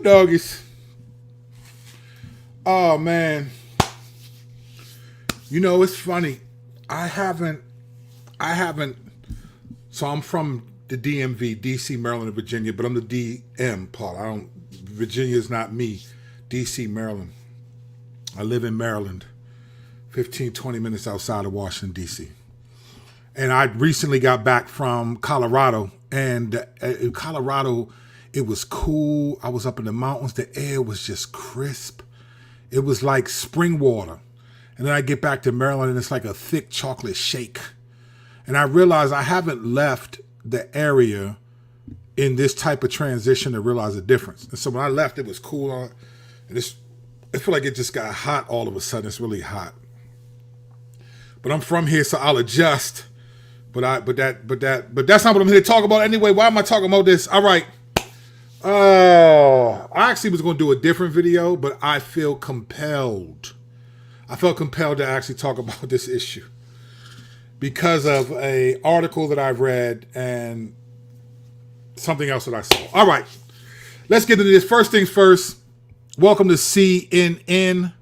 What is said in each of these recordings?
doggies. Oh man. You know, it's funny. I haven't so I'm from the DMV, DC, Maryland, and Virginia, but I'm the DM part. Virginia's not me. DC, Maryland. I live in Maryland, 15, 20 minutes outside of Washington, DC. And I recently got back from Colorado, and in Colorado, it was cool. I was up in the mountains. The air was just crisp. It was like spring water. And then I get back to Maryland, and it's like a thick chocolate shake. And I realized I haven't left the area in this type of transition to realize the difference. And so when I left, it was cool. And I feel like it just got hot all of a sudden. It's really hot. But I'm from here, so I'll adjust. But that's not what I'm here to talk about anyway. Why am I talking about this? All right. I actually was going to do a different video, but I feel compelled. I felt compelled to actually talk about this issue because of an article that I've read and something else that I saw. All right. Let's get into this. First things first. Welcome to CNN.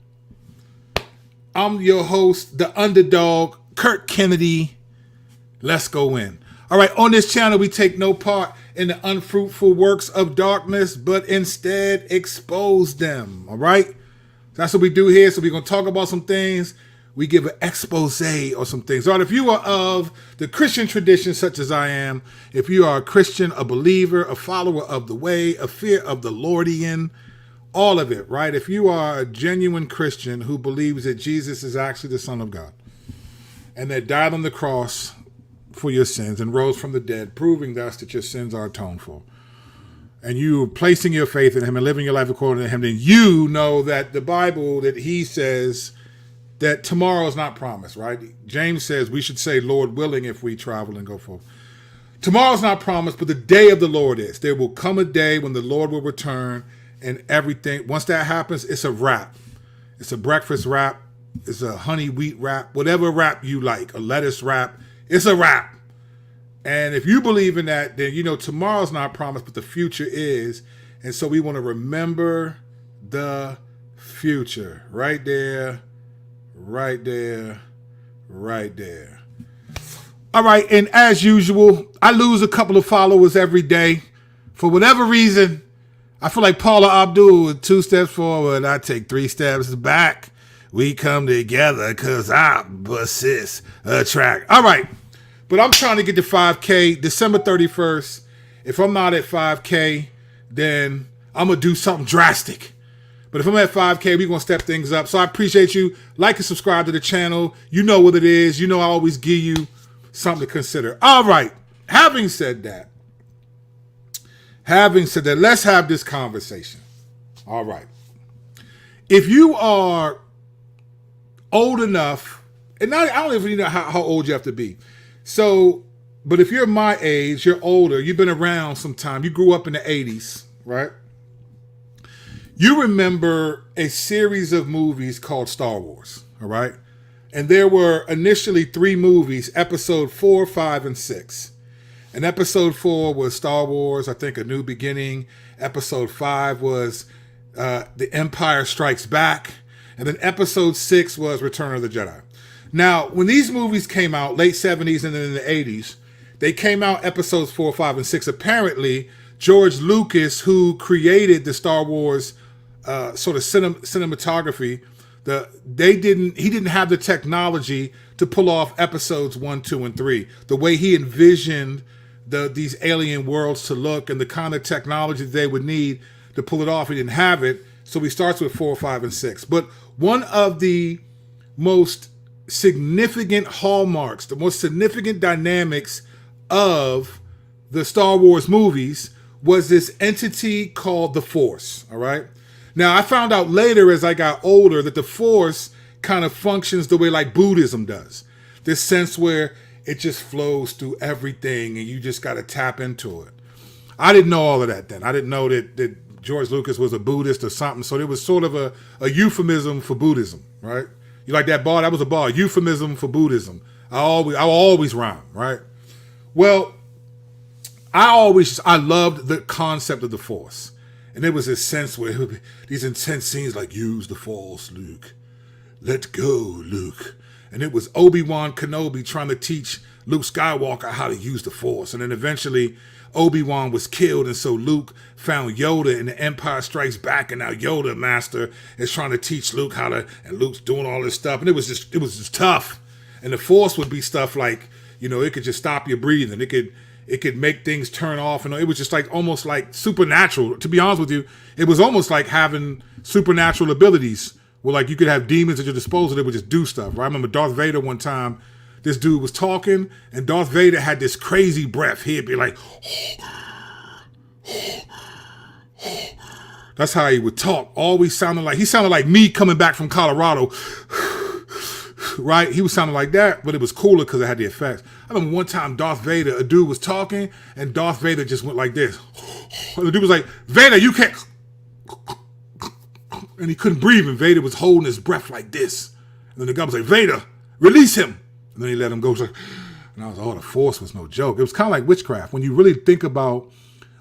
I'm your host, the underdog, Kurt Kennedy. Let's go in. All right, on this channel, we take no part in the unfruitful works of darkness, but instead expose them. All right? That's what we do here. So we're going to talk about some things. We give an expose or some things. All right, if you are of the Christian tradition, such as I am, if you are a Christian, a believer, a follower of the way, a fear of the Lordian, all of it, right? If you are a genuine Christian who believes that Jesus is actually the Son of God and that died on the cross for your sins and rose from the dead, proving thus that your sins are atoned for, and you placing your faith in him and living your life according to him, then you know that the Bible, that he says that tomorrow is not promised, right? James says we should say, Lord willing, if we travel and go forth. Tomorrow's not promised, but the day of the Lord is. There will come a day when the Lord will return and everything. Once that happens, it's a wrap. It's a breakfast wrap. It's a honey wheat wrap. Whatever wrap you like, a lettuce wrap. It's a wrap. And if you believe in that, then you know tomorrow's not promised, but the future is. And so we want to remember the future. Right there, right there, right there. All right, and as usual, I lose a couple of followers every day. For whatever reason, I feel like Paula Abdul with 2 steps forward, I take 3 steps back. We come together because opposites attract. All right. But I'm trying to get to 5K December 31st. If I'm not at 5K, then I'm going to do something drastic. But if I'm at 5K, we're going to step things up. So I appreciate you. Like and subscribe to the channel. You know what it is. You know I always give you something to consider. All right. Having said that, let's have this conversation. All right. If you are old enough, and I don't even know how old you have to be. So, but if you're my age, you're older, you've been around some time, you grew up in the 80s, right? You remember a series of movies called Star Wars, all right? And there were initially 3 movies, episode 4, 5, and 6. And episode 4 was Star Wars, I think A New Beginning. Episode 5 was The Empire Strikes Back. And then episode 6 was Return of the Jedi. Now, when these movies came out, late 70s and then in the 80s, they came out episodes 4, 5, and 6. Apparently, George Lucas, who created the Star Wars sort of cinematography, he didn't have the technology to pull off episodes 1, 2, and 3. The way he envisioned these alien worlds to look and the kind of technology they would need to pull it off, he didn't have it. So he starts with 4, 5, and 6. But one of the most significant hallmarks, the most significant dynamics of the Star Wars movies was this entity called the Force, all right? Now, I found out later as I got older that the Force kind of functions the way like Buddhism does. This sense where it just flows through everything and you just got to tap into it. I didn't know all of that then. I didn't know that George Lucas was a Buddhist or something. So it was sort of a euphemism for Buddhism, right? You like that bar? That was a bar. Euphemism for Buddhism. I always rhyme, right? Well, I loved the concept of the Force. And there was this sense where it would be these intense scenes like, use the Force, Luke. Let go, Luke. And it was Obi-Wan Kenobi trying to teach Luke Skywalker how to use the Force. And then eventually Obi-Wan was killed, and so Luke found Yoda in The Empire Strikes Back, and now Yoda Master is trying to teach Luke how to, and Luke's doing all this stuff. And it was just tough. And the Force would be stuff like, it could just stop your breathing. It could make things turn off. And it was just like almost like supernatural. To be honest with you, it was almost like having supernatural abilities where like you could have demons at your disposal that would just do stuff. Right? I remember Darth Vader one time, this dude was talking, and Darth Vader had this crazy breath. He'd be like, that's how he would talk. Always he sounded like me coming back from Colorado. Right? He was sounding like that, but it was cooler because it had the effects. I remember one time a dude was talking, and Darth Vader just went like this. And the dude was like, Vader, you can't. And he couldn't breathe, and Vader was holding his breath like this. And then the guy was like, Vader, release him. And then he let him go. And I was like, the Force was no joke. It was kind of like witchcraft. When you really think about,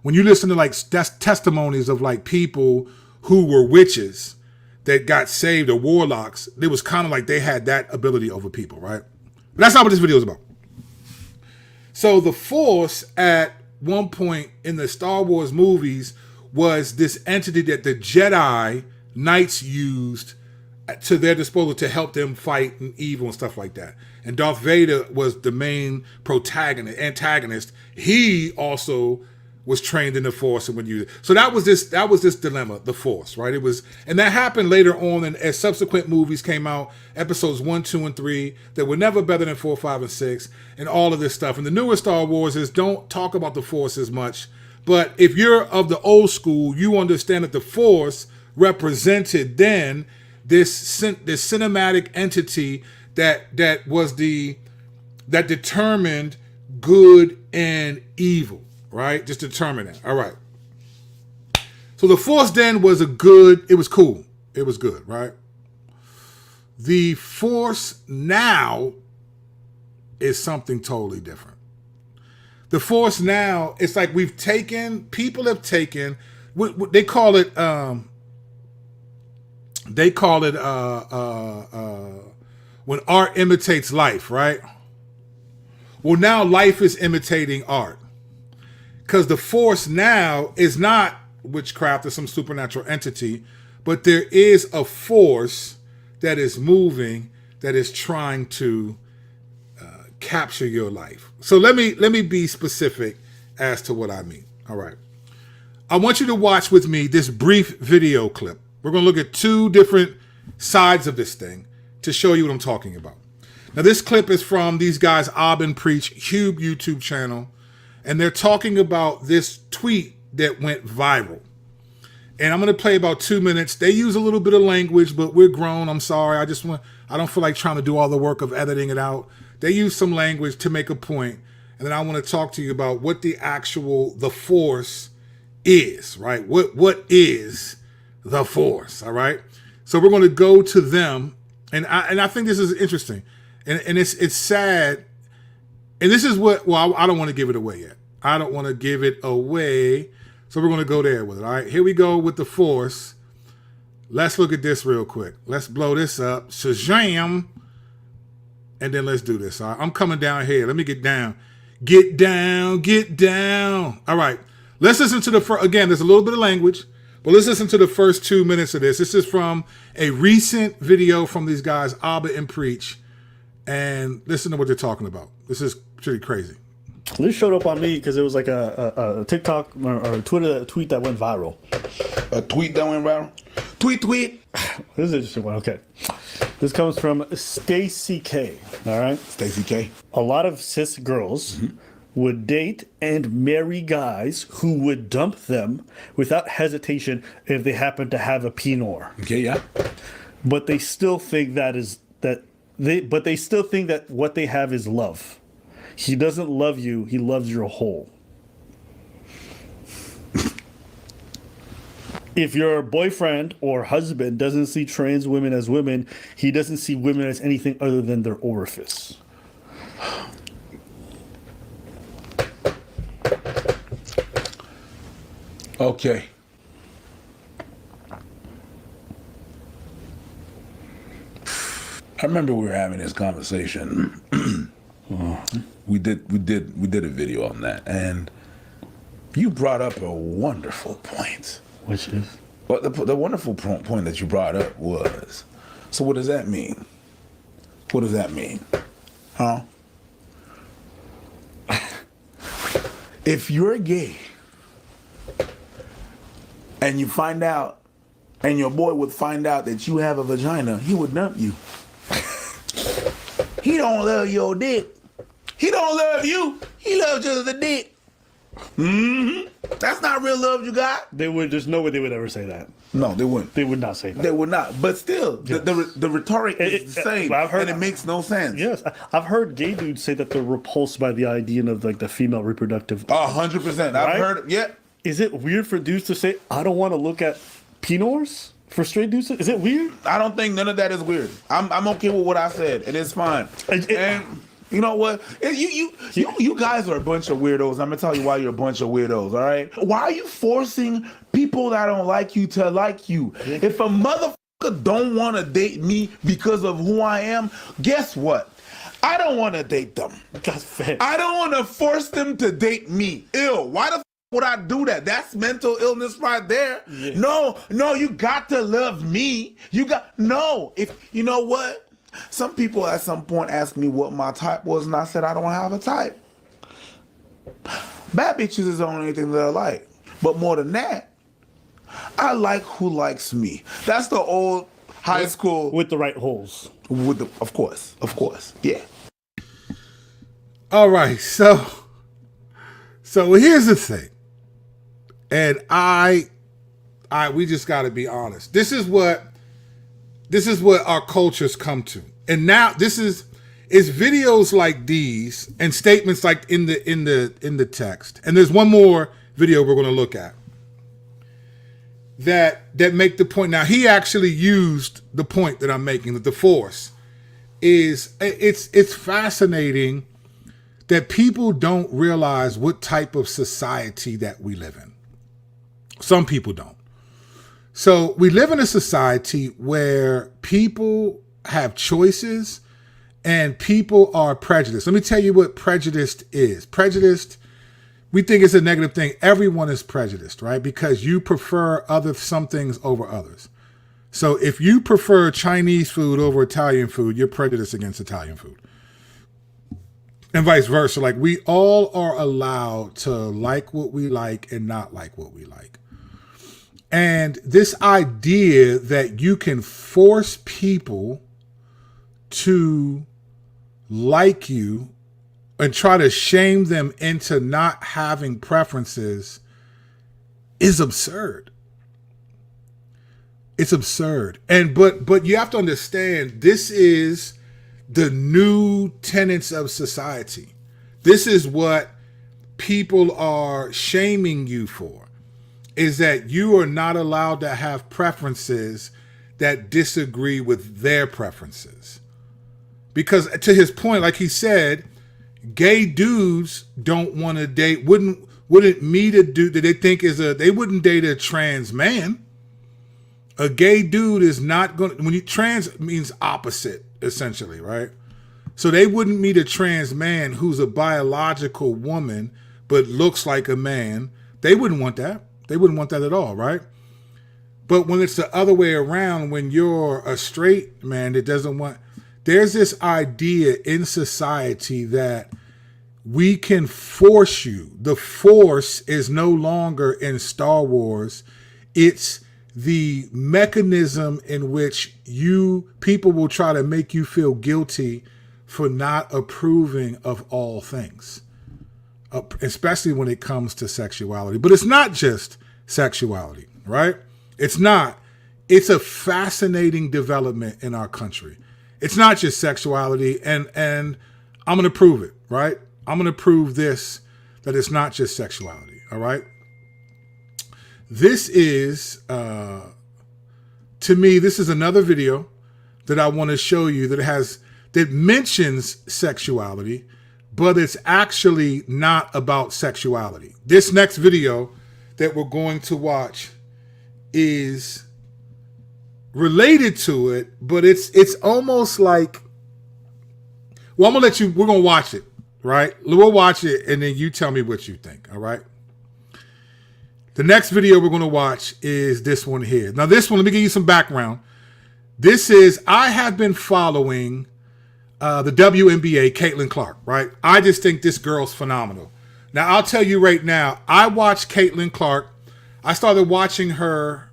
when you listen to like testimonies of like people who were witches that got saved or warlocks, it was kind of like they had that ability over people, right? But that's not what this video is about. So the Force at one point in the Star Wars movies was this entity that the Jedi Knights used to their disposal to help them fight evil and stuff like that. And Darth Vader was the main antagonist. He also was trained in the Force and would use it. So that was this dilemma, the Force, right? And that happened later on, and as subsequent movies came out, episodes 1, 2, and 3, that were never better than 4, 5, and 6, and all of this stuff. And the newer Star Wars don't talk about the Force as much, but if you're of the old school, you understand that the Force represented then this cinematic entity that determined good and evil. Right? Just determine that. All right. So the Force then was it was cool. It was good, right? The Force now is something totally different. The Force now, it's like people have taken, they call it when art imitates life, right? Well, now life is imitating art. Because the Force now is not witchcraft or some supernatural entity, but there is a force that is moving, that is trying to capture your life. So let me be specific as to what I mean. All right. I want you to watch with me this brief video clip. We're going to look at two different sides of this thing to show you what I'm talking about. Now, this clip is from these guys, Ob and Preach, huge YouTube channel. And they're talking about this tweet that went viral. And I'm going to play about 2 minutes. They use a little bit of language, but we're grown. I'm sorry. I don't feel like trying to do all the work of editing it out. They use some language to make a point. And then I want to talk to you about what the Force is, right? What is the Force, all right? So we're going to go to them. And I think this is interesting. And it's sad. And this is I don't want to give it away yet. I don't want to give it away. So we're going to go there with it. All right, here we go with the Force. Let's look at this real quick. Let's blow this up. Shazam. And then let's do this. All right, I'm coming down here. Let me get down. Get down. Get down. All right. Let's listen to again, there's a little bit of language, but let's listen to the first 2 minutes of this. This is from a recent video from these guys, Abba and Preach. And listen to what they're talking about. This is pretty crazy. This showed up on me because it was like a TikTok or a Twitter tweet that went viral. A tweet that went viral? Tweet. This is an interesting one. Okay. This comes from Stacy K. All right? Stacy K. A lot of cis girls would date and marry guys who would dump them without hesitation if they happen to have a penor. Okay, yeah. But they still think they still think that what they have is love. He doesn't love you, he loves your whole. If your boyfriend or husband doesn't see trans women as women, he doesn't see women as anything other than their orifice. Okay. I remember we were having this conversation. We did a video on that, and you brought up a wonderful point. Which is? But the wonderful point that you brought up was, so what does that mean? What does that mean? Huh? If you're gay and you find out, and your boy would find out that you have a vagina, he would dump you. He don't love your dick. He don't love you. He loves just the dick. Mm-hmm. That's not real love you got. There's no way they would ever say that. No, they wouldn't. They would not say that. They would not. But still, the rhetoric is the same, and it makes no sense. Yes, I've heard gay dudes say that they're repulsed by the idea of like the female reproductive. 100%. I've heard. Yeah. Is it weird for dudes to say, "I don't want to look at penors"? For straight dudes, is it weird? I don't think none of that is weird. I'm okay with what I said, and it's fine. And you know what? You guys are a bunch of weirdos. I'm gonna tell you why you're a bunch of weirdos. All right? Why are you forcing people that don't like you to like you? If a motherfucker don't want to date me because of who I am, guess what? I don't want to date them. That's fair. I don't want to force them to date me. Ew. Why the would I do that? That's mental illness right there. Yeah. No, you got to love me. If you know what? Some people at some point asked me what my type was, and I said I don't have a type. Bad bitches is the only thing that I like. But more than that, I like who likes me. That's the old high school with the right holes. Of course, yeah. All right, so here's the thing. And we just got to be honest. This is what our culture's come to. And now it's videos like these and statements like in the text. And there's one more video we're going to look at that make the point. Now, he actually used the point that I'm making, that the force is, it's fascinating that people don't realize what type of society that we live in. Some people don't. So we live in a society where people have choices and people are prejudiced. Let me tell you what prejudiced is. Prejudiced, we think it's a negative thing. Everyone is prejudiced, right? Because you prefer some things over others. So if you prefer Chinese food over Italian food, you're prejudiced against Italian food. And vice versa. Like, we all are allowed to like what we like and not like what we like. And this idea that you can force people to like you and try to shame them into not having preferences is absurd. It's absurd. But you have to understand, this is the new tenets of society. This is what people are shaming you for. Is that you are not allowed to have preferences that disagree with their preferences. Because to his point, like he said, gay dudes don't want to date, wouldn't meet a dude that they think they wouldn't date a trans man. A gay dude is not going to, trans means opposite, essentially, right? So they wouldn't meet a trans man who's a biological woman, but looks like a man. They wouldn't want that. They wouldn't want that at all, right? But when it's the other way around, when you're a straight man that doesn't want, there's this idea in society that we can force you. The force is no longer in Star Wars. It's the mechanism in which people will try to make you feel guilty for not approving of all things. Especially when it comes to sexuality. But it's not just sexuality, right? It's not. It's a fascinating development in our country. It's not just sexuality, and I'm going to prove it, right? I'm going to prove this, that it's not just sexuality, all right? This is, to me, this is another video that I want to show you that mentions sexuality, but it's actually not about sexuality. This next video that we're going to watch is related to it, but it's almost like, well, I'm gonna let you. We're gonna watch it, right? We'll watch it, and then you tell me what you think. All right. The next video we're gonna watch is this one here. Now, this one, let me give you some background. This is, I have been following the WNBA, Caitlin Clark, right? I just think this girl's phenomenal. Now, I'll tell you right now, I watched Caitlin Clark. I started watching her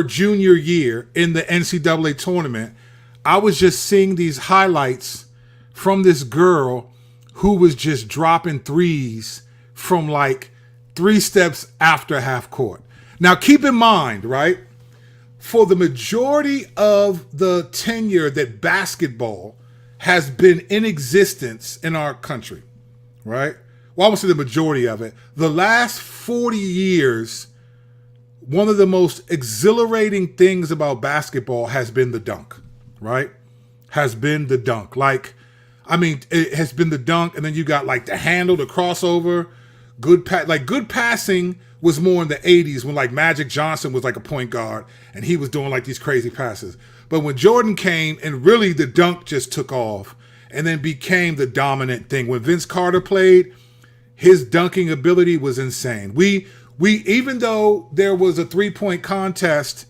junior year in the NCAA tournament. I was just seeing these highlights from this girl who was just dropping threes from like 3 steps after half court. Now, keep in mind, right? For the majority of the tenure that basketball has been in existence in our country, right? Well, I won't say the majority of it. The last 40 years, one of the most exhilarating things about basketball has been the dunk, right? Has been the dunk. Like, I mean, it has been the dunk, and then you got like the handle, the crossover, good passing was more in the 80s when like Magic Johnson was like a point guard and he was doing like these crazy passes. But when Jordan came and really the dunk just took off and then became the dominant thing. When Vince Carter played, his dunking ability was insane. We even though there was a 3-point contest,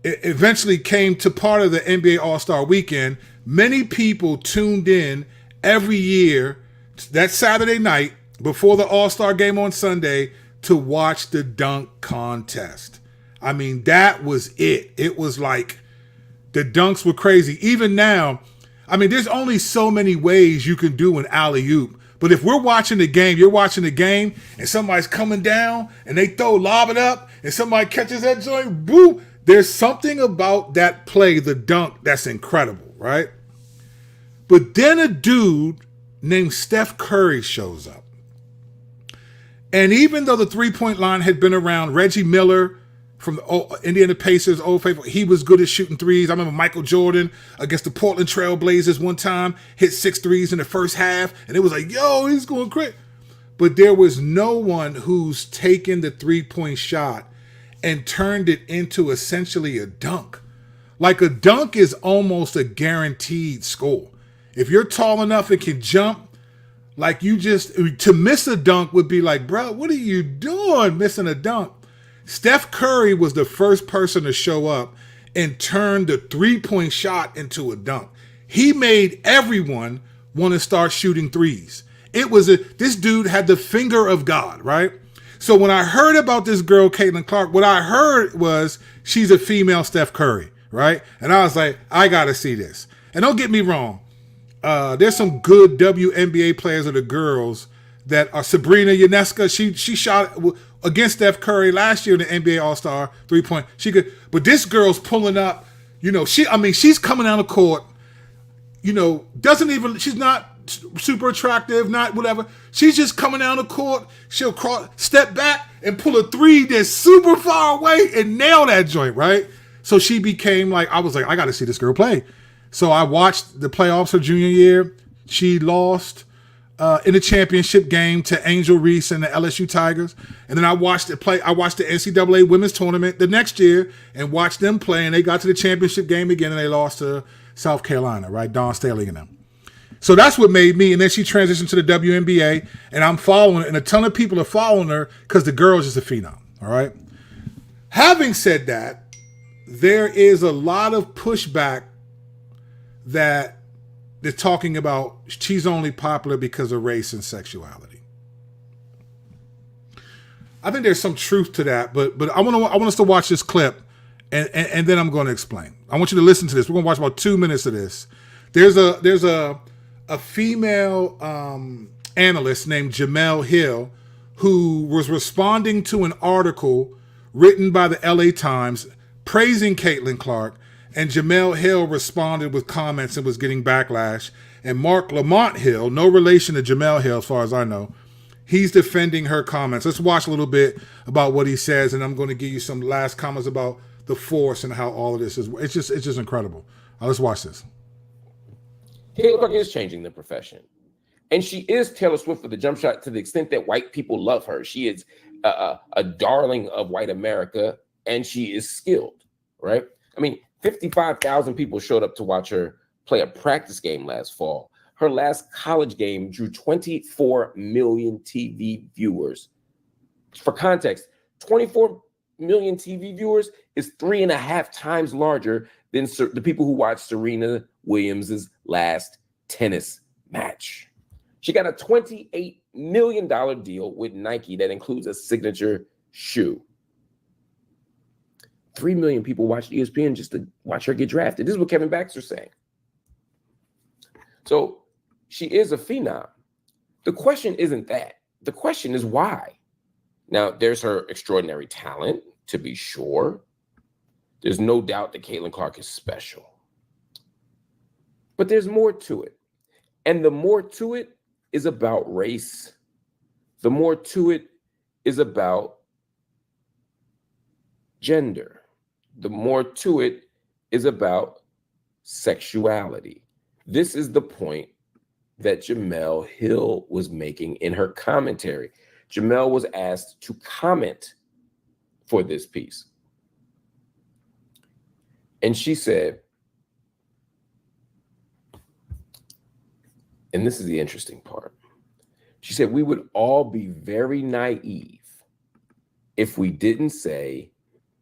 it eventually came to part of the NBA All-Star Weekend. Many people tuned in every year that Saturday night before the All-Star game on Sunday to watch the dunk contest. I mean, that was it. It was like the dunks were crazy. Even now, I mean, there's only so many ways you can do an alley-oop. But if we're watching the game, you're watching the game, and somebody's coming down, and they lob it up, and somebody catches that joint, boom. There's something about that play, the dunk, that's incredible, right? But then a dude named Steph Curry shows up. And even though the 3-point line had been around, Reggie Miller from the Indiana Pacers, old faithful, he was good at shooting threes. I remember Michael Jordan against the Portland Trail Blazers one time, hit 6 threes in the first half, and it was like, yo, he's going crazy. But there was no one who's taken the 3-point shot and turned it into essentially a dunk. Like, a dunk is almost a guaranteed score. If you're tall enough and can jump, like, to miss a dunk would be like, bro, what are you doing missing a dunk? Steph Curry was the first person to show up and turn the 3-point shot into a dunk. He made everyone want to start shooting threes. This dude had the finger of God, right? So when I heard about this girl, Caitlin Clark, what I heard was she's a female Steph Curry, right? And I was like, I got to see this. And don't get me wrong. There's some good WNBA players of the girls that are Sabrina Ionescu. She shot against Steph Curry last year in the NBA All-Star 3-point. But this girl's pulling up, she's coming down the court, she's not super attractive, not whatever. She's just coming down the court. She'll step back and pull a 3 that's super far away and nail that joint, right? So she became like, I was like, I got to see this girl play. So I watched the playoffs her junior year. She lost in the championship game to Angel Reese and the LSU Tigers. And then I watched the NCAA women's tournament the next year and watched them play. And they got to the championship game again and they lost to South Carolina, right? Dawn Staley and them. So that's what made me. And then she transitioned to the WNBA and I'm following her. And a ton of people are following her because the girl's just a phenom, all right? Having said that, there is a lot of pushback that they're talking about she's only popular because of race and sexuality. I think there's some truth to that, but I want us to watch this clip and then I'm going to explain. I want you to listen to this. We're going to watch about 2 minutes of this. There's a female analyst named Jamel Hill who was responding to an article written by the LA Times praising Caitlin Clark. And Jamel Hill responded with comments and was getting backlash. And Mark Lamont Hill, no relation to Jamel Hill as far as I know, he's defending her comments. Let's watch a little bit about what he says, and I'm going to give you some last comments about the force and how all of this is. It's just incredible. Let's watch this. Caitlin Clark is changing the profession. And she is Taylor Swift for the jump shot to the extent that white people love her. She is a darling of white America, and she is skilled, right? I mean, 55,000 people showed up to watch her play a practice game last fall. Her last college game drew 24 million TV viewers. For context, 24 million TV viewers is 3.5 times larger than the people who watched Serena Williams' last tennis match. She got a $28 million deal with Nike that includes a signature shoe. 3 million people watched ESPN just to watch her get drafted. This is what Kevin Baxter's saying. So she is a phenom. The question isn't that. The question is why. Now, there's her extraordinary talent, to be sure. There's no doubt that Caitlin Clark is special. But there's more to it. And the more to it is about race. The more to it is about gender. The more to it is about sexuality. This is the point that Jemele Hill was making in her commentary. Jemele was asked to comment for this piece. And she said, and this is the interesting part. She said, we would all be very naive if we didn't say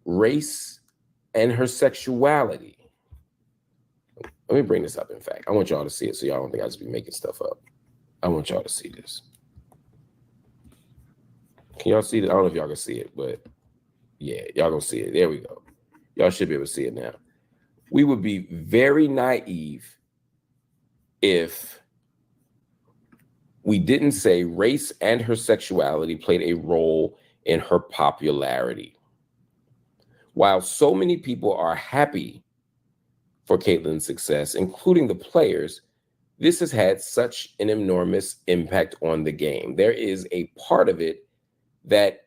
race and her sexuality. Let me bring this up, in fact. I want y'all to see it so y'all don't think I just be making stuff up. I want y'all to see this. Can y'all see it? I don't know if y'all can see it, but yeah, y'all gonna see it. There we go. Y'all should be able to see it now. We would be very naive if we didn't say race and her sexuality played a role in her popularity. While so many people are happy for Caitlin's success, including the players, this has had such an enormous impact on the game. There is a part of it that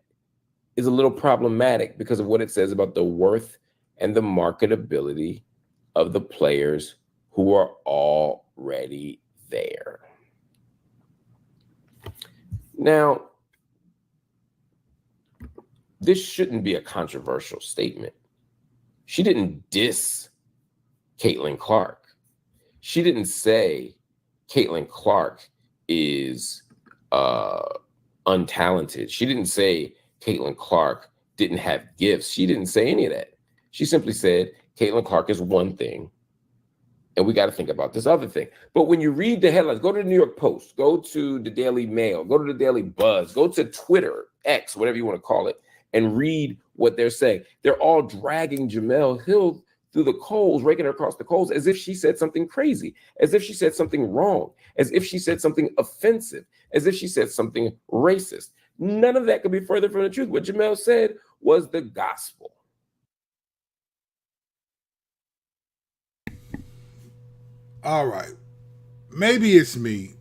is a little problematic because of what it says about the worth and the marketability of the players who are already there. Now, this shouldn't be a controversial statement. She didn't diss Caitlin Clark. She didn't say Caitlin Clark is untalented. She didn't say Caitlin Clark didn't have gifts. She didn't say any of that. She simply said Caitlin Clark is one thing, and we got to think about this other thing. But when you read the headlines, go to the New York Post, go to the Daily Mail, go to the Daily Buzz, go to Twitter, X, whatever you want to call it, and read what they're saying. They're all dragging Jemele Hill through the coals, raking her across the coals, as if she said something crazy, as if she said something wrong, as if she said something offensive, as if she said something racist. None of that could be further from the truth. What Jemele said was the gospel. All right. Maybe it's me.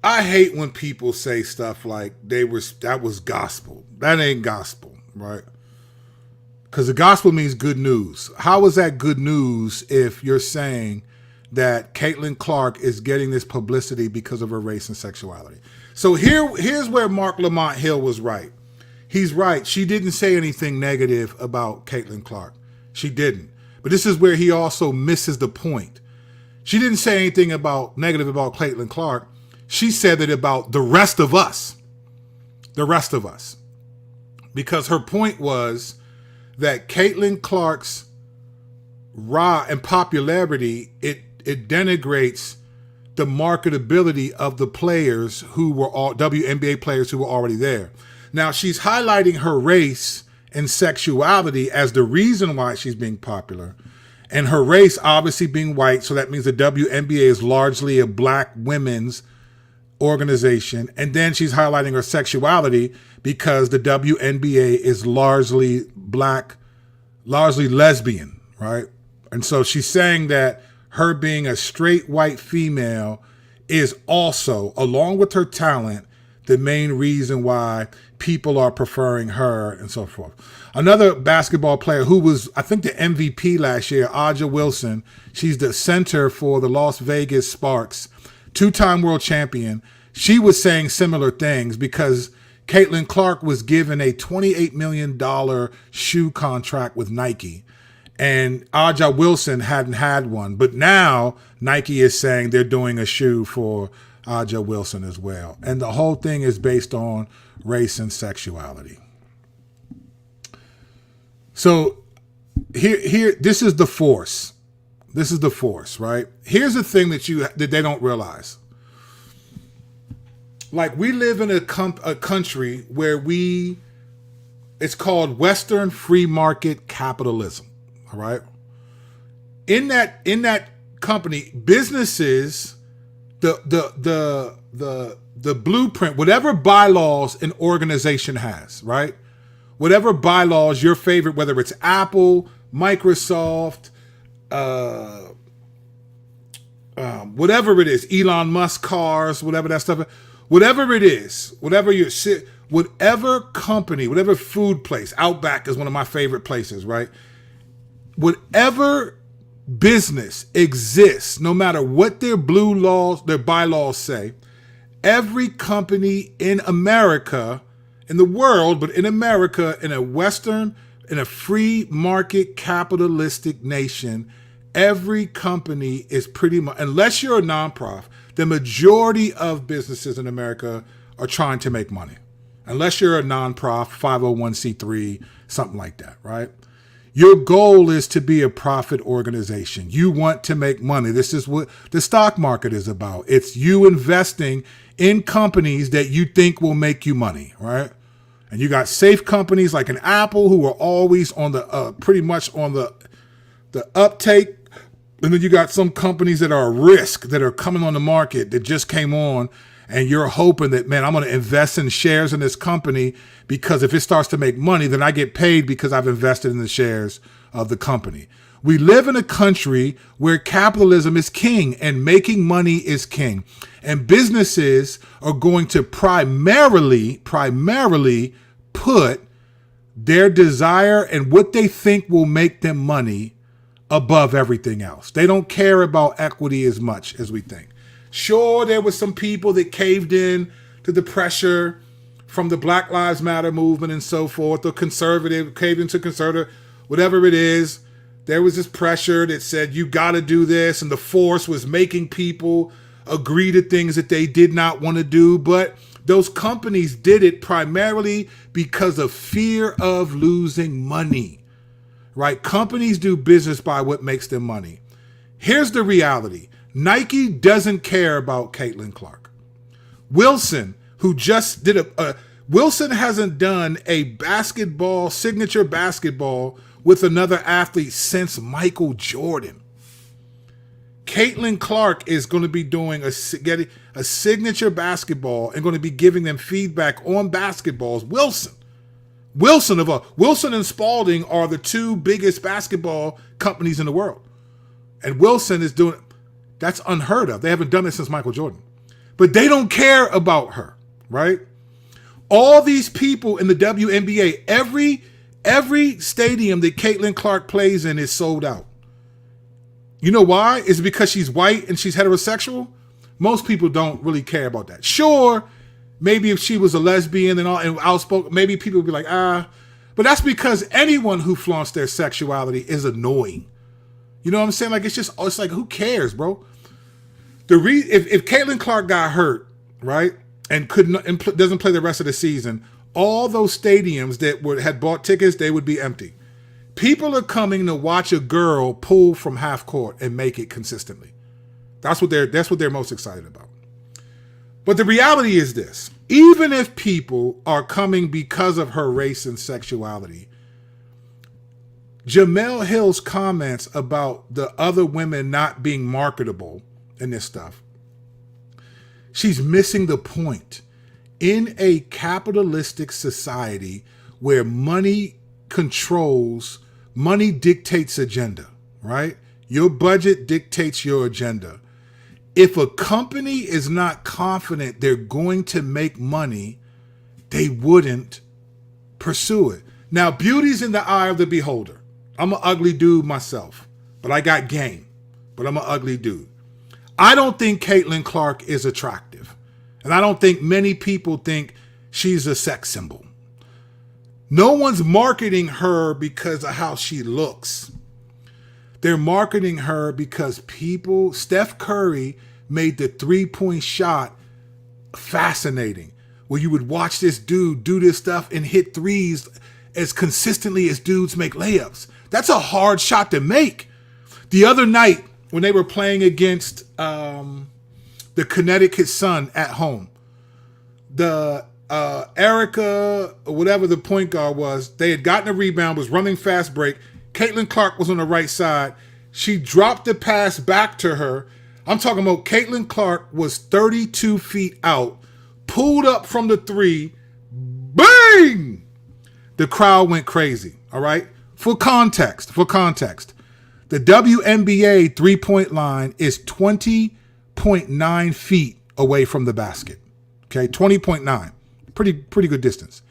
I hate when people say stuff like that was gospel. That ain't gospel, right? Because the gospel means good news. How is that good news if you're saying that Caitlin Clark is getting this publicity because of her race and sexuality? So here's where Mark Lamont Hill was right. He's right. She didn't say anything negative about Caitlin Clark. She didn't. But this is where he also misses the point. She didn't say anything negative about Caitlin Clark. She said it about the rest of us. The rest of us. Because her point was that Caitlin Clark's raw and popularity, it denigrates the marketability of the players who were all WNBA players who were already there. Now she's highlighting her race and sexuality as the reason why she's being popular. And her race obviously being white, so that means the WNBA is largely a black women's organization. And then she's highlighting her sexuality because the WNBA is largely black, largely lesbian, right? And so she's saying that her being a straight white female is also, along with her talent, the main reason why people are preferring her and so forth. Another basketball player who was, I think, the MVP last year, Aja Wilson. She's the center for the Las Vegas Sparks, two-time world champion. She was saying similar things because Caitlin Clark was given a $28 million shoe contract with Nike. And Aja Wilson hadn't had one, but now Nike is saying they're doing a shoe for Aja Wilson as well. And the whole thing is based on race and sexuality. So here, this is the force. This is the force, right? Here's the thing that they don't realize. Like, we live in a country where it's called Western free market capitalism. All right. In that company, businesses, the blueprint, whatever bylaws an organization has, right? Whatever bylaws your favorite, whether it's Apple, Microsoft, whatever it is, Elon Musk cars, whatever that stuff, whatever it is, whatever company, whatever food place, Outback is one of my favorite places, right? Whatever business exists, no matter what their bylaws say, every company in America, in the world, but in America, in a free market capitalistic nation, every company is pretty much, unless you're a nonprofit, the majority of businesses in America are trying to make money. Unless you're a nonprofit, 501c3, something like that, right? Your goal is to be a profit organization. You want to make money. This is what the stock market is about. It's you investing in companies that you think will make you money, right? And you got safe companies like an Apple who are always on the pretty much on the uptake. And then you got some companies that are a risk, that are coming on the market, that just came on, and you're hoping that, man, I'm going to invest in shares in this company because if it starts to make money, then I get paid because I've invested in the shares of the company. We live in a country where capitalism is king and making money is king. And businesses are going to primarily put their desire and what they think will make them money above everything else. They don't care about equity as much as we think. Sure, there were some people that caved in to the pressure from the Black Lives Matter movement and so forth, or caved into conservative, whatever it is. There was this pressure that said, you got to do this. And the force was making people agree to things that they did not want to do. But those companies did it primarily because of fear of losing money, right? Companies do business by what makes them money. Here's the reality. Nike doesn't care about Caitlin Clark. Wilson, who just did Wilson hasn't done a signature basketball with another athlete since Michael Jordan. Caitlin Clark is going to be doing a signature basketball and going to be giving them feedback on basketballs. Wilson and Spalding are the two biggest basketball companies in the world. And Wilson is doing, that's unheard of. They haven't done it since Michael Jordan. But they don't care about her, right? All these people in the WNBA, every stadium that Caitlin Clark plays in is sold out. You know why? Is it because she's white and she's heterosexual? Most people don't really care about that. Sure, maybe if she was a lesbian and outspoken, maybe people would be like, but that's because anyone who flaunts their sexuality is annoying. You know what I'm saying? Like, it's like, who cares, bro? If Caitlin Clark got hurt, right, and doesn't play the rest of the season, all those stadiums that had bought tickets, they would be empty. People are coming to watch a girl pull from half court and make it consistently. That's what they're most excited about. But the reality is this: even if people are coming because of her race and sexuality, Jamel Hill's comments about the other women not being marketable and this stuff, she's missing the point. In a capitalistic society where money dictates agenda, right? Your budget dictates your agenda. If a company is not confident they're going to make money, they wouldn't pursue it. Now, beauty's in the eye of the beholder. I'm an ugly dude myself, but I got game. But I'm an ugly dude. I don't think Caitlin Clark is attractive. And I don't think many people think she's a sex symbol. No one's marketing her because of how she looks. They're marketing her because Steph Curry made the 3-point shot fascinating, where you would watch this dude do this stuff and hit threes as consistently as dudes make layups. That's a hard shot to make. The other night when they were playing against the Connecticut Sun at home, the Erica, or whatever the point guard was, they had gotten a rebound, was running fast break. Caitlin Clark was on the right side. She dropped the pass back to her. I'm talking about Caitlin Clark was 32 feet out, pulled up from the three, bang! The crowd went crazy, all right? For context, the WNBA three-point line is 20.9 feet away from the basket, okay? 20.9, pretty good distance.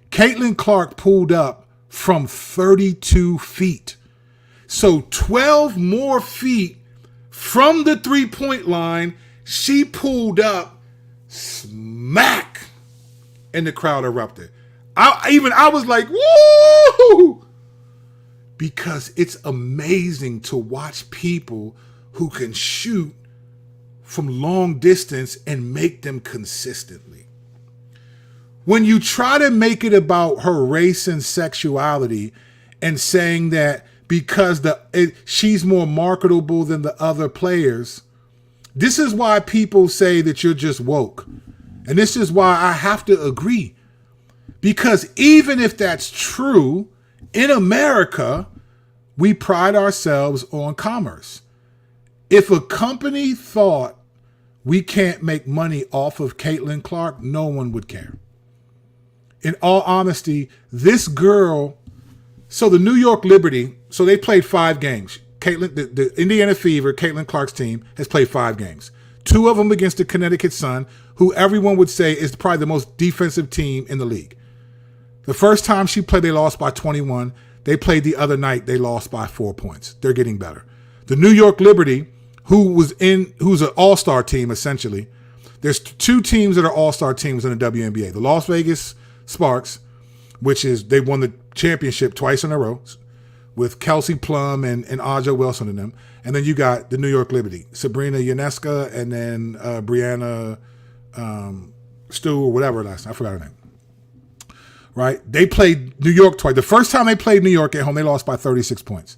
Caitlin Clark pulled up from 32 feet. So 12 more feet from the three-point line, she pulled up, smack, and the crowd erupted. I was like, woo! Because it's amazing to watch people who can shoot from long distance and make them consistently. When you try to make it about her race and sexuality and saying that because she's more marketable than the other players, this is why people say that you're just woke. And this is why I have to agree. Because even if that's true, in America, we pride ourselves on commerce. If a company thought we can't make money off of Caitlin Clark, no one would care. In all honesty, this girl, so the New York Liberty, so they played 5 games. The Indiana Fever, Caitlin Clark's team, has played 5 games. 2 of them against the Connecticut Sun, who everyone would say is probably the most defensive team in the league. The first time she played, they lost by 21. They played the other night, they lost by 4 points. They're getting better. The New York Liberty, who's an all-star team, essentially. There's 2 teams that are all-star teams in the WNBA. The Las Vegas Sparks, which is, they won the championship twice in a row with Kelsey Plum and Aja Wilson in them. And then you got the New York Liberty, Sabrina Ionescu, and then Brianna Stu or whatever last name. I forgot her name. Right? They played New York twice. The first time they played New York at home, they lost by 36 points.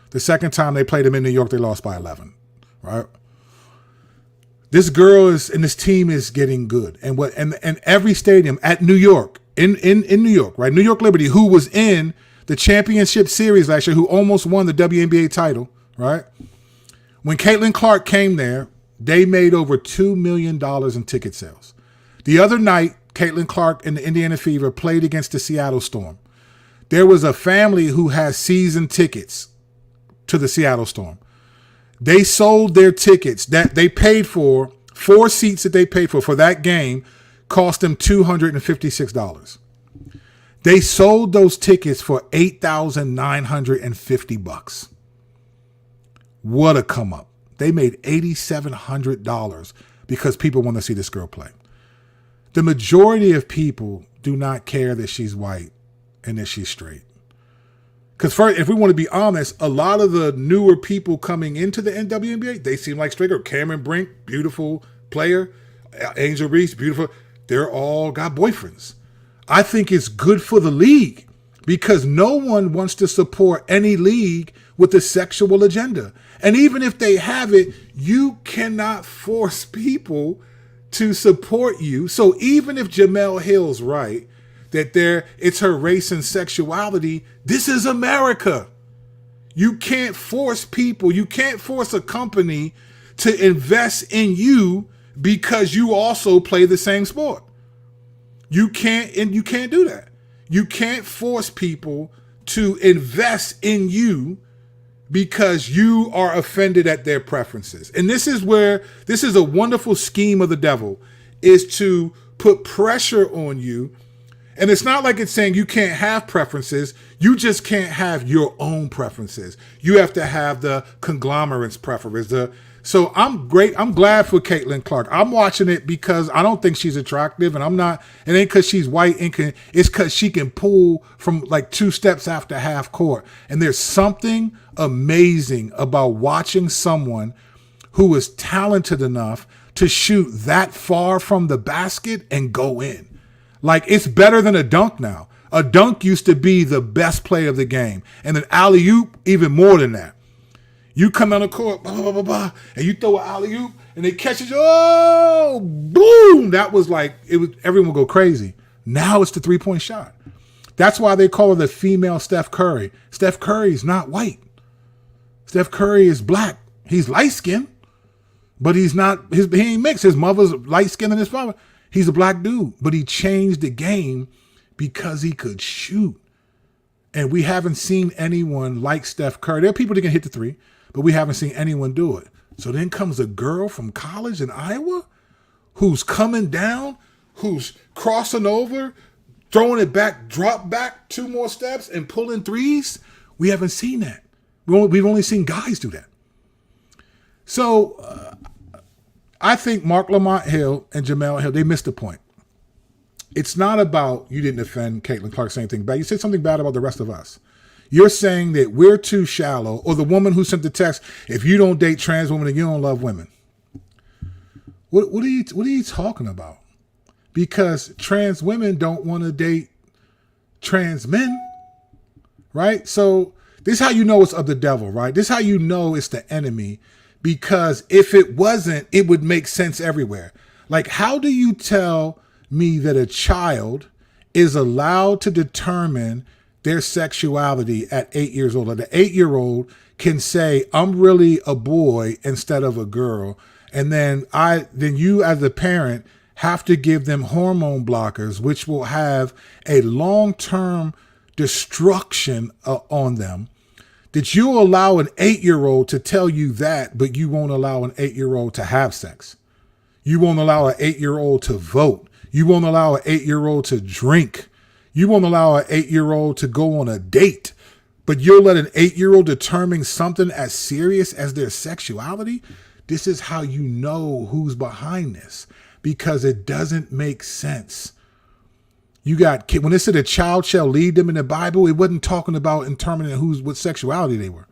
The second time they played them in New York, they lost by 11. Right? This girl and this team is getting good. And every stadium at New York, in New York, right? New York Liberty, who was in the championship series last year, who almost won the WNBA title, right? When Caitlin Clark came there, they made over $2 million in ticket sales. The other night, Caitlin Clark and the Indiana Fever played against the Seattle Storm. There was a family who has season tickets to the Seattle Storm. They sold their tickets that they paid for, 4 seats that they paid for that game, cost them $256. They sold those tickets for $8,950. What a come up. They made $8,700 because people want to see this girl play. The majority of people do not care that she's white and that she's straight. Because if we want to be honest, a lot of the newer people coming into the WNBA, they seem like straight girls. Cameron Brink, beautiful player. Angel Reese, beautiful. They're all got boyfriends. I think it's good for the league because no one wants to support any league with a sexual agenda. And even if they have it, you cannot force people to support you. So even if Jemele Hill's right, that it's her race and sexuality, this is America. You can't force people, you can't force a company to invest in you because you also play the same sport. You can't do that. You can't force people to invest in you because you are offended at their preferences. And this is a wonderful scheme of the devil, is to put pressure on you And it's not like it's saying you can't have preferences. You just can't have your own preferences. You have to have the conglomerate's preferences. So I'm great. I'm glad for Caitlin Clark. I'm watching it because I don't think she's attractive, and I'm not. It ain't because she's white. It's because she can pull from like 2 steps after half court. And there's something amazing about watching someone who is talented enough to shoot that far from the basket and go in. Like, it's better than a dunk now. A dunk used to be the best play of the game. And an alley-oop, even more than that. You come on the court, blah, blah, blah, blah, and you throw an alley-oop, and they catch it, oh, boom! That was like, everyone would go crazy. Now it's the three-point shot. That's why they call her the female Steph Curry. Steph Curry's not white. Steph Curry is black. He's light-skinned, but he's not, he ain't mixed. His mother's light-skinned and his father. He's a black dude, but he changed the game because he could shoot. And we haven't seen anyone like Steph Curry. There are people that can hit the three, but we haven't seen anyone do it. So then comes a girl from college in Iowa who's coming down, who's crossing over, throwing it back, drop back 2 more steps and pulling threes. We haven't seen that. We've only seen guys do that. So I think Mark Lamont Hill and Jamel Hill, they missed the point. It's not about, you didn't defend Caitlin Clark saying anything bad. You said something bad about the rest of us. You're saying that we're too shallow, or the woman who sent the text, if you don't date trans women, then you don't love women. What are you talking about? Because trans women don't want to date trans men, right? So this is how you know it's of the devil, right? This is how you know it's the enemy. Because if it wasn't, it would make sense everywhere. Like, how do you tell me that a child is allowed to determine their sexuality at 8 years old? Like, the 8-year-old can say, I'm really a boy instead of a girl. And then you as a parent have to give them hormone blockers, which will have a long-term destruction on them. That you allow an 8-year-old to tell you that, but you won't allow an 8-year-old to have sex. You won't allow an 8-year-old to vote. You won't allow an 8-year-old to drink. You won't allow an 8-year-old to go on a date. But you'll let an 8-year-old determine something as serious as their sexuality? This is how you know who's behind this, because it doesn't make sense. You got, when it said a child shall lead them in the Bible, it wasn't talking about determining what sexuality they were.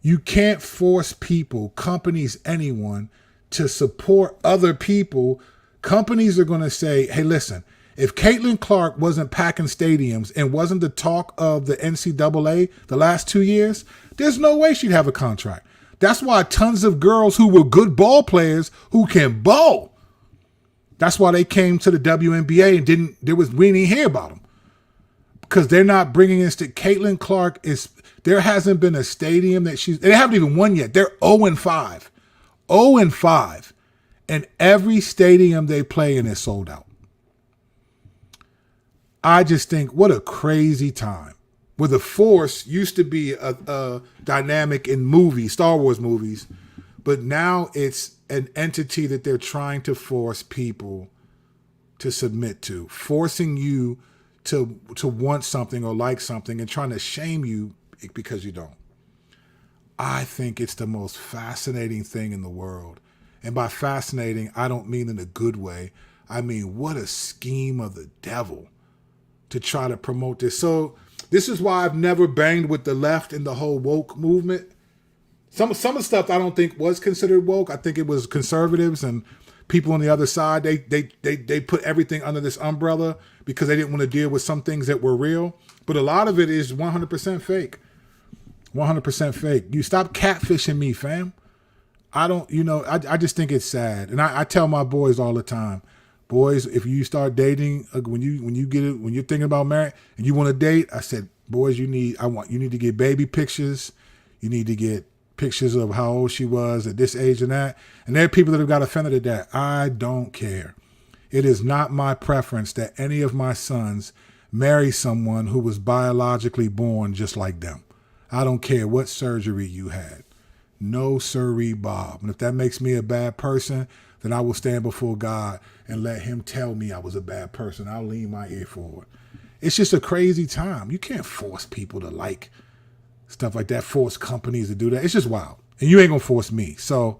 You can't force people, companies, anyone to support other people. Companies are going to say, hey, listen, if Caitlin Clark wasn't packing stadiums and wasn't the talk of the NCAA the last 2 years, there's no way she'd have a contract. That's why tons of girls who were good ball players who can ball, that's why they came to the WNBA and we didn't hear about them, because they're not bringing in. Caitlin Clark there hasn't been a stadium that they haven't even won yet. They're 0-5, 0-5, and every stadium they play in is sold out. I just think, what a crazy time. Where the Force used to be a dynamic in movies, Star Wars movies, but now it's an entity that they're trying to force people to submit to, forcing you to want something or like something and trying to shame you because you don't. I think it's the most fascinating thing in the world. And by fascinating, I don't mean in a good way. I mean, what a scheme of the devil to try to promote this. So this is why I've never banged with the left in the whole woke movement. Some of the stuff I don't think was considered woke. I think it was conservatives and people on the other side. They put everything under this umbrella because they didn't want to deal with some things that were real. But a lot of it is 100% fake. 100% fake. You stop catfishing me, fam. I just think it's sad. And I tell my boys all the time, boys, if you start dating, when you're thinking about marriage and you want to date, I said, boys, you need to get baby pictures. You need to get pictures of how old she was at this age and that. And there are people that have got offended at that. I don't care. It is not my preference that any of my sons marry someone who was biologically born just like them. I don't care what surgery you had. No sirree, Bob. And if that makes me a bad person, then I will stand before God and let him tell me I was a bad person. I'll lean my ear forward. It's just a crazy time. You can't force people to like stuff like that, force companies to do that. It's just wild. And you ain't gonna force me. So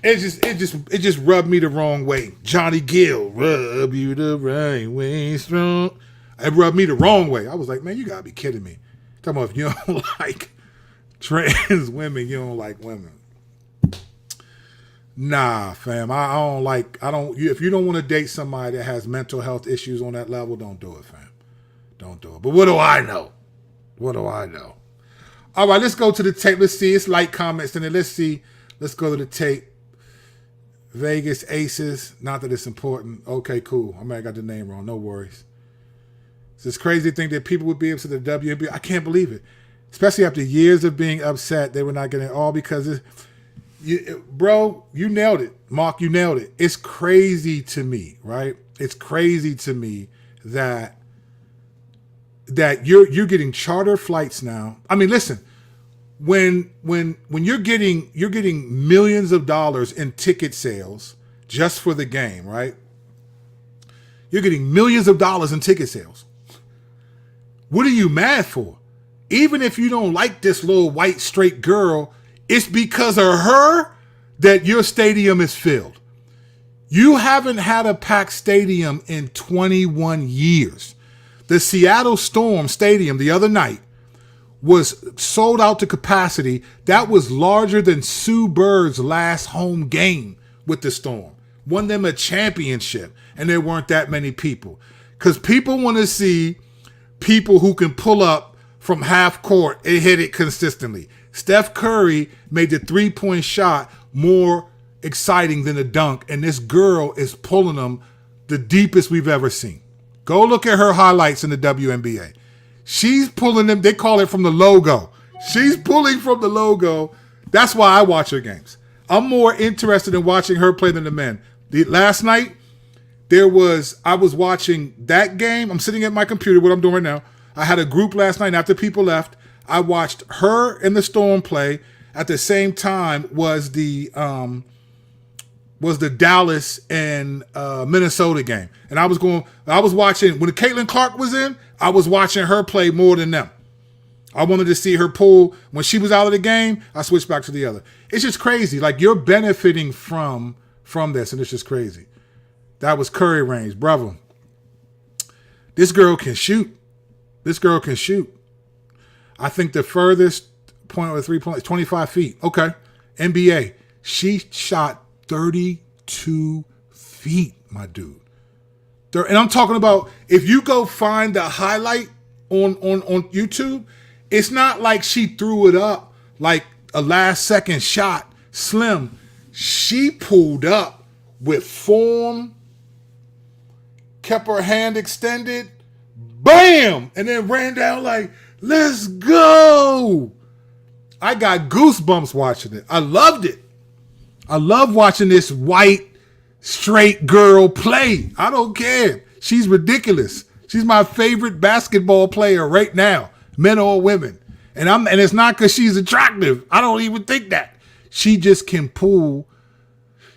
it just rubbed me the wrong way. Johnny Gill, rub you the right way, strong. It rubbed me the wrong way. I was like, man, you gotta be kidding me. Talking about if you don't like trans women, you don't like women. Nah, fam. If you don't want to date somebody that has mental health issues on that level, don't do it, fam. Don't do it. But what do I know? What do I know? All right, let's go to the tape. Let's see. It's like comments, and then let's see. Let's go to the tape. Vegas Aces. Not that it's important. Okay, cool. I might have got the name wrong. No worries. It's crazy to think that people would be able to the WNBA. I can't believe it. Especially after years of being upset, they were not getting it all because bro, you nailed it. Mark, you nailed it. It's crazy to me, right? It's crazy to me that you're getting charter flights now. I mean, listen, when you're getting millions of dollars in ticket sales just for the game, right? You're getting millions of dollars in ticket sales. What are you mad for? Even if you don't like this little white straight girl, it's because of her that your stadium is filled. You haven't had a packed stadium in 21 years. The Seattle Storm Stadium the other night was sold out to capacity. That was larger than Sue Bird's last home game with the Storm. Won them a championship, and there weren't that many people. Because people want to see people who can pull up from half court and hit it consistently. Steph Curry made the three-point shot more exciting than a dunk, and this girl is pulling them the deepest we've ever seen. Go look at her highlights in the WNBA. She's pulling them. They call it from the logo. She's pulling from the logo. That's why I watch her games. I'm more interested in watching her play than the men. Last night, I was watching that game. I'm sitting at my computer, what I'm doing right now. I had a group last night after people left. I watched her and the Storm play. At the same time was the Dallas and Minnesota game. And I was watching, when Caitlin Clark was in, I was watching her play more than them. I wanted to see her pull. When she was out of the game, I switched back to the other. It's just crazy. Like, you're benefiting from this, and it's just crazy. That was Curry range. Bravo. This girl can shoot. I think the furthest point with 3 points, 25 feet. Okay. NBA. She shot 32 feet, my dude. And I'm talking about, if you go find the highlight on YouTube, it's not like she threw it up like a last second shot. Slim. She pulled up with form, kept her hand extended, bam, and then ran down like, let's go. I got goosebumps watching it. I loved it. I love watching this white, straight girl play. I don't care. She's ridiculous. She's my favorite basketball player right now, men or women. And it's not because she's attractive. I don't even think that. She just can pull.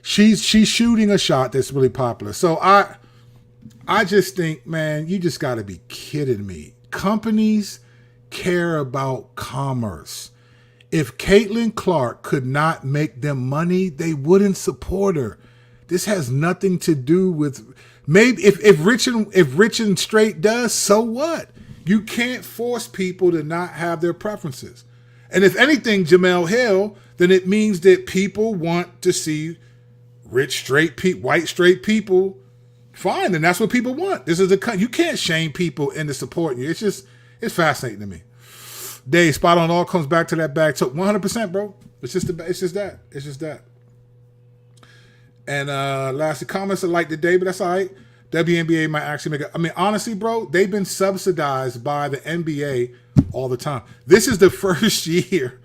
She's shooting a shot that's really popular. So I just think, man, you just got to be kidding me. Companies care about commerce. If Caitlin Clark could not make them money, they wouldn't support her. This has nothing to do with, maybe if Rich and Straight does, so what? You can't force people to not have their preferences. And if anything, Jamel Hill, then it means that people want to see rich, white, straight people. Fine, then that's what people want. You can't shame people into supporting you. It's fascinating to me. Dave, spot on, all comes back to that bag. So 100%, bro. It's just that. And lastly, comments are like today, but that's all right. WNBA might actually honestly, bro, they've been subsidized by the NBA all the time. This is the first year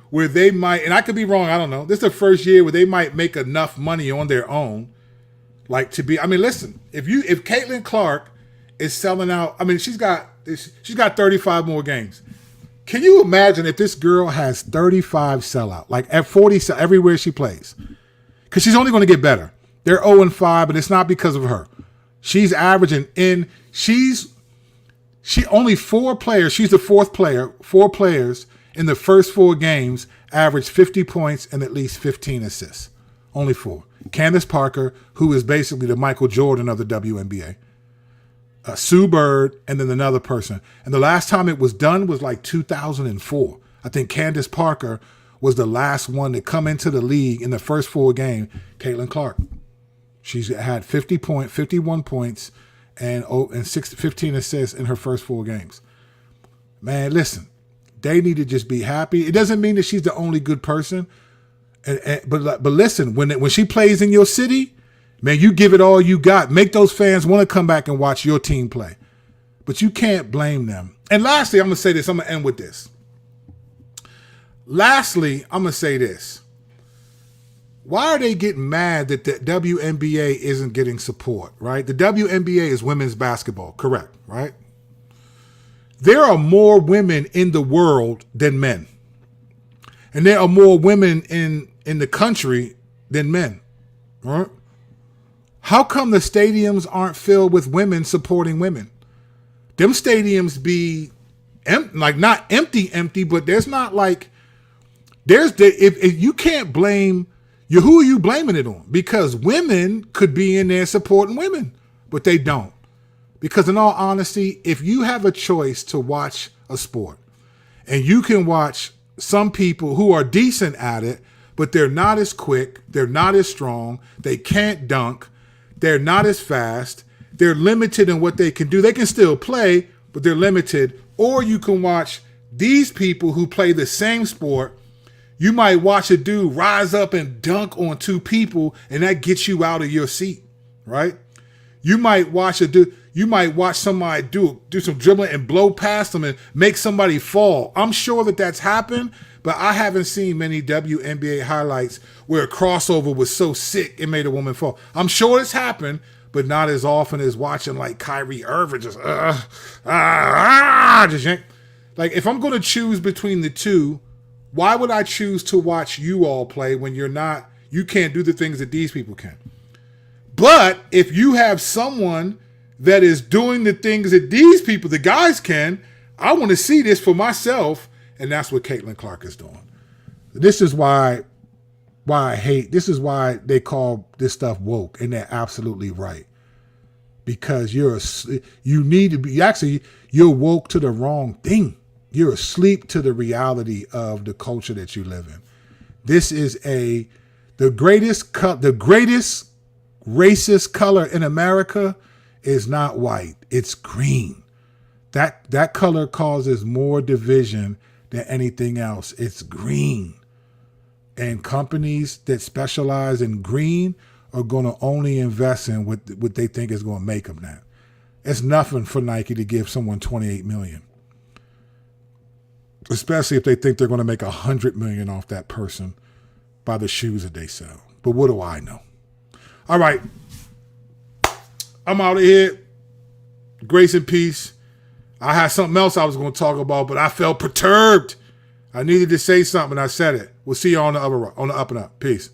where they might, and I could be wrong, I don't know. This is the first year where they might make enough money on their own. Like to be, listen, if Caitlin Clark is selling out, she's got 35 more games. Can you imagine if this girl has 35 sellout, like at 40 everywhere she plays? Because she's only going to get better. They're 0-5, but it's not because of her. She's averaging she only 4 players. She's the 4th player. 4 players in the first 4 games averaged 50 points and at least 15 assists. Only 4. Candace Parker, who is basically the Michael Jordan of the WNBA. Sue Bird, and then another person. And the last time it was done was like 2004. I think Candace Parker was the last one to come into the league in the first 4 games. Caitlin Clark. She's had 51 points and 15 assists in her first 4 games. Man, listen, they need to just be happy. It doesn't mean that she's the only good person. But listen, when she plays in your city, man, you give it all you got. Make those fans want to come back and watch your team play. But you can't blame them. And lastly, I'm going to say this. I'm going to end with this. Lastly, I'm going to say this. Why are they getting mad that the WNBA isn't getting support, right? The WNBA is women's basketball, correct, right? There are more women in the world than men. And there are more women in the country than men, right? How come the stadiums aren't filled with women supporting women? Them stadiums be not empty, but there's not like if you can't blame who are you blaming it on? Because women could be in there supporting women, but they don't. Because in all honesty, if you have a choice to watch a sport and you can watch some people who are decent at it, but they're not as quick, they're not as strong, they can't dunk, they're not as fast, they're limited in what they can do. They can still play, but they're limited. Or you can watch these people who play the same sport. You might watch a dude rise up and dunk on 2 people, and that gets you out of your seat, right? You might watch somebody do some dribbling and blow past them and make somebody fall. I'm sure that that's happened, but I haven't seen many WNBA highlights where a crossover was so sick it made a woman fall. I'm sure it's happened, but not as often as watching like Kyrie Irving just yank. Like if I'm going to choose between the two, why would I choose to watch you all play when you can't do the things that these people can? But if you have someone that is doing the things that these people, the guys can, I want to see this for myself. And that's what Caitlin Clark is doing. This is why this is why they call this stuff woke, and they're absolutely right. Because you're woke to the wrong thing. You're asleep to the reality of the culture that you live in. This is the greatest racist color in America is not white, it's green. That color causes more division than anything else. It's green. And companies that specialize in green are going to only invest in what they think is going to make them that. It's nothing for Nike to give someone $28 million. Especially if they think they're going to make $100 million off that person by the shoes that they sell. But what do I know? All right. I'm out of here. Grace and peace. I had something else I was going to talk about, but I felt perturbed. I needed to say something. I said it. We'll see you on the up and up. Peace.